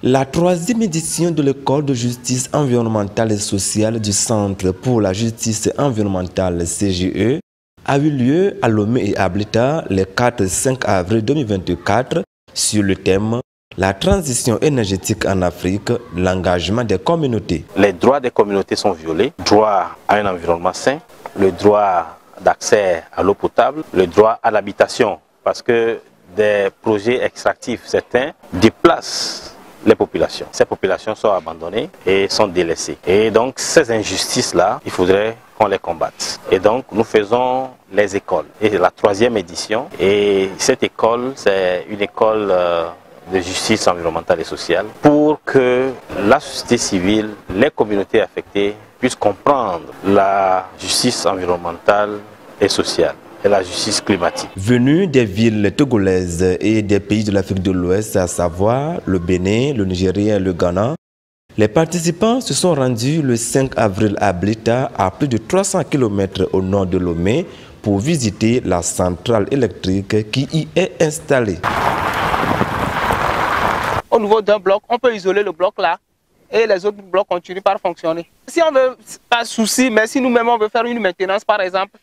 La troisième édition de l'école de justice environnementale et sociale du Centre pour la justice environnementale CJE a eu lieu à Lomé et à Blita le 4-5 avril 2024 sur le thème « La transition énergétique en Afrique, l'engagement des communautés ». Les droits des communautés sont violés, le droit à un environnement sain, le droit d'accès à l'eau potable, le droit à l'habitation, parce que des projets extractifs certains déplacent les populations. Ces populations sont abandonnées et sont délaissées. Et donc ces injustices-là, il faudrait qu'on les combatte. Et donc nous faisons les écoles. Et la troisième édition. Et cette école, c'est une école de justice environnementale et sociale pour que la société civile, les communautés affectées puissent comprendre la justice environnementale et sociale et la justice climatique. Venus des villes togolaises et des pays de l'Afrique de l'Ouest, à savoir le Bénin, le Nigeria et le Ghana, les participants se sont rendus le 5 avril à Blita, à plus de 300 km au nord de Lomé, pour visiter la centrale électrique qui y est installée. Au niveau d'un bloc, on peut isoler le bloc là et les autres blocs continuent par fonctionner. Si on veut, pas de souci, mais si nous-mêmes on veut faire une maintenance par exemple,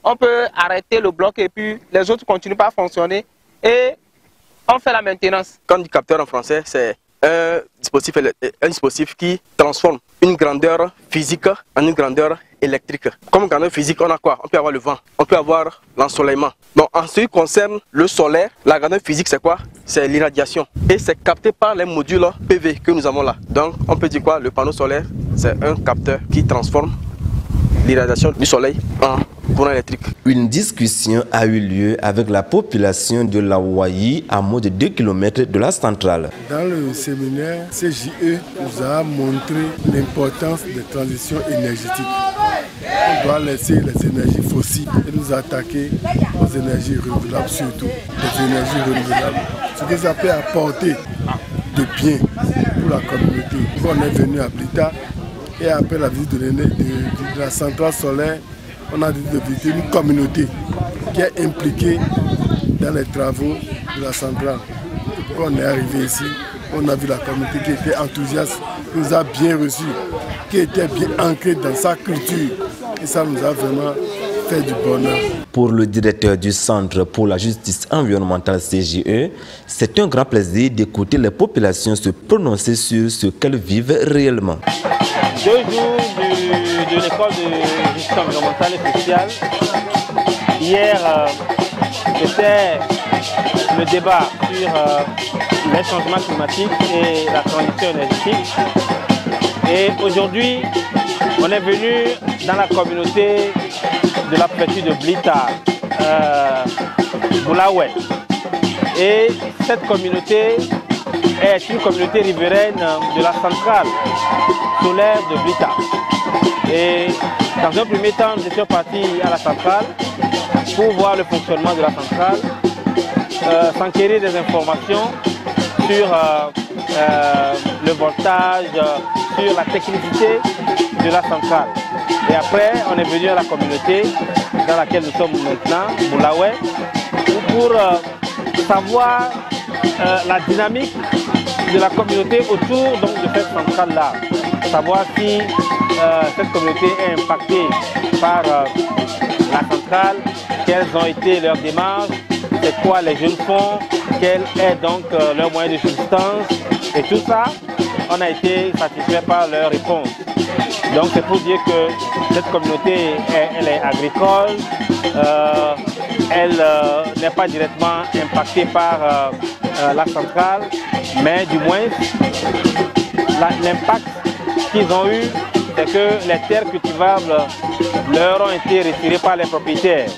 on peut arrêter le bloc et puis les autres continuent par fonctionner et on fait la maintenance. Quand on dit capteur en français, c'est un dispositif qui transforme une grandeur physique en une grandeur électrique. Comme grandeur physique, on a quoi? On peut avoir le vent, on peut avoir l'ensoleillement. Donc en ce qui concerne le solaire, la grandeur physique c'est quoi? C'est l'irradiation. Et c'est capté par les modules PV que nous avons là. Donc on peut dire quoi? Le panneau solaire, c'est un capteur qui transforme l'irradiation du soleil en courant électrique. Une discussion a eu lieu avec la population de la Ouayi à moins de 2 km de la centrale. Dans le séminaire, CJE nous a montré l'importance des transitions énergétiques. On doit laisser les énergies fossiles et nous attaquer aux énergies renouvelables, surtout les énergies renouvelables. Ce que ça peut apporter de bien pour la communauté. On est venu à Blita et après la visite de la centrale solaire, on a décidé de visiter une communauté qui est impliquée dans les travaux de la centrale. Quand on est arrivé ici, on a vu la communauté qui était enthousiaste, qui nous a bien reçus, qui était bien ancrée dans sa culture. Et ça nous a vraiment fait du bonheur. Pour le directeur du Centre pour la justice environnementale CJE, c'est un grand plaisir d'écouter les populations se prononcer sur ce qu'elles vivent réellement. 2 jours de l'école de justice environnementale et sociale. Hier, c'était le débat sur les changements climatiques et la transition énergétique. Et aujourd'hui, on est venu dans la communauté de la préfecture de Blita, Boulaoué. Et cette communauté est une communauté riveraine de la centrale solaire de Blita. Et dans un premier temps, nous étions partis à la centrale pour voir le fonctionnement de la centrale, s'enquérir des informations sur le voltage, sur la technicité de la centrale. Et après, on est venu à la communauté dans laquelle nous sommes maintenant, Boulaoué, pour savoir la dynamique de la communauté autour donc, de cette centrale-là. Savoir si cette communauté est impactée par la centrale, quelles ont été leurs démarches, c'est quoi les jeunes font, quel est donc leur moyen de subsistance. Et tout ça, on a été satisfait par leurs réponses. Donc c'est pour dire que cette communauté, elle est agricole, elle n'est pas directement impactée par la centrale, mais du moins l'impact qu'ils ont eu, c'est que les terres cultivables leur ont été retirées par les propriétaires.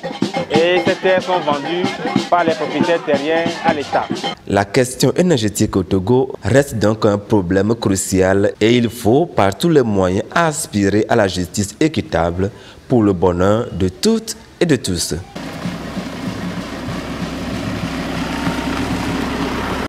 Et ces terres sont vendues par les propriétaires terriens à l'État. La question énergétique au Togo reste donc un problème crucial et il faut par tous les moyens aspirer à la justice équitable pour le bonheur de toutes et de tous.